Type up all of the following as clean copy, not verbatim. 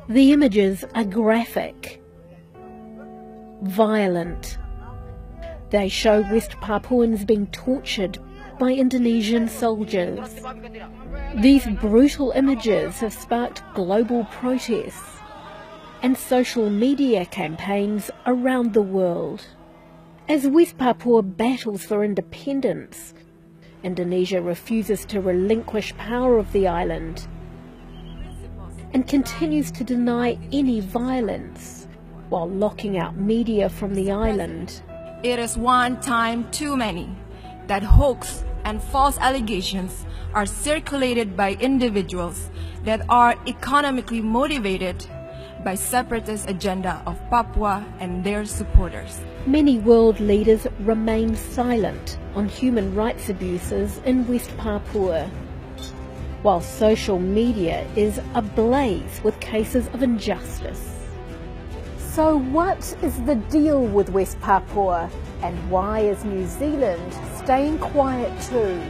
The images are graphic, violent. They show West Papuans being tortured by Indonesian soldiers. These brutal images have sparked global protests and social media campaigns around the world. As West Papua battles for independence, Indonesia refuses to relinquish power of the island and continues to deny any violence while locking out media from the island. It is one time too many that hoax and false allegations are circulated by individuals that are economically motivated by separatist agenda of Papua and their supporters. Many world leaders remain silent on human rights abuses in West Papua, while social media is ablaze with cases of injustice. So what is the deal with West Papua, and why is New Zealand staying quiet too?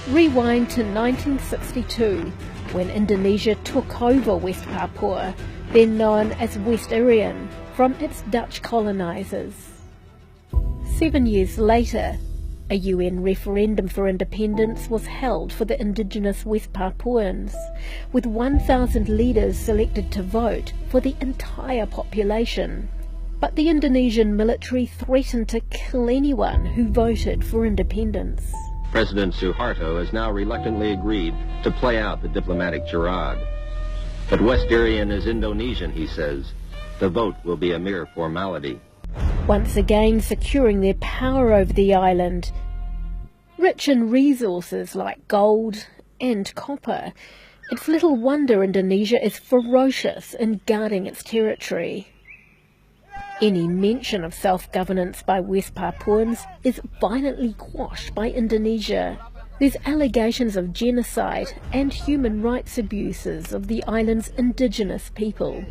Rewind to 1962, when Indonesia took over West Papua, then known as West Irian, from its Dutch colonisers. 7 years later, a UN referendum for independence was held for the indigenous West Papuans, with 1,000 leaders selected to vote for the entire population. But the Indonesian military threatened to kill anyone who voted for independence. President Suharto has now reluctantly agreed to play out the diplomatic charade. But West Irian is Indonesian, he says. The vote will be a mere formality. Once again securing their power over the island, rich in resources like gold and copper, it's little wonder Indonesia is ferocious in guarding its territory. Any mention of self-governance by West Papuans is violently quashed by Indonesia. There's allegations of genocide and human rights abuses of the island's indigenous people.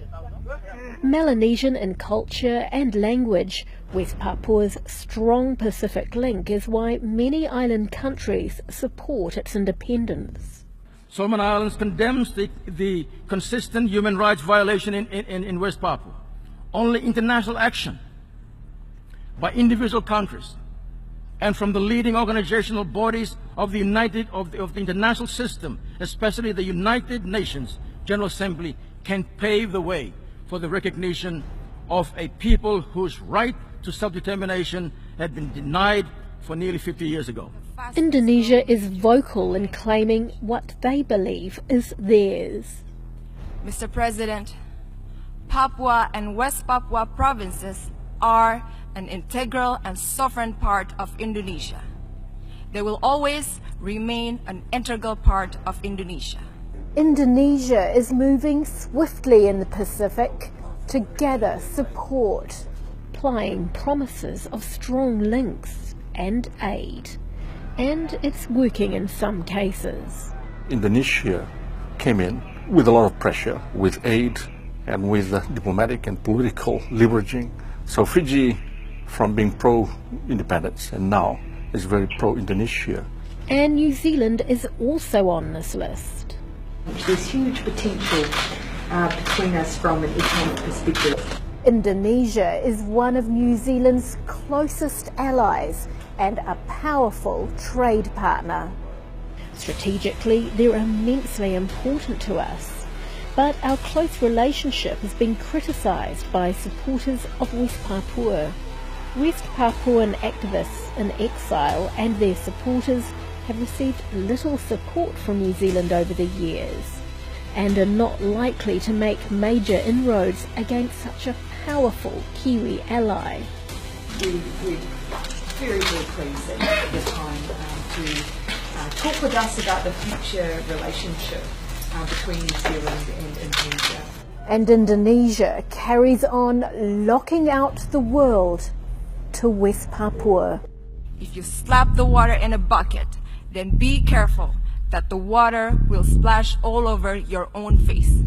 Melanesian in culture and language, West Papua's strong Pacific link is why many island countries support its independence. Solomon Islands condemns the consistent human rights violation in West Papua. Only international action by individual countries and from the leading organizational bodies of the international system, especially the United Nations General Assembly, can pave the way for the recognition of a people whose right to self-determination had been denied for nearly 50 years ago. Indonesia is vocal in claiming what they believe is theirs. Mr. President, Papua and West Papua provinces are an integral and sovereign part of Indonesia. They will always remain an integral part of Indonesia. Indonesia is moving swiftly in the Pacific to gather support, plying promises of strong links and aid. And it's working in some cases. Indonesia came in with a lot of pressure, with aid and with diplomatic and political leveraging. So Fiji, from being pro-independence and now is very pro-Indonesia. And New Zealand is also on this list. There's huge potential between us from an economic perspective. Indonesia is one of New Zealand's closest allies and a powerful trade partner. Strategically, they're immensely important to us. But our close relationship has been criticised by supporters of West Papua. West Papuan activists in exile and their supporters have received little support from New Zealand over the years and are not likely to make major inroads against such a powerful Kiwi ally. We're very, very pleased at this time to talk with us about the future relationship between New Zealand and Indonesia. And Indonesia carries on locking out the world to West Papua. If you slap the water in a bucket, then be careful that the water will splash all over your own face.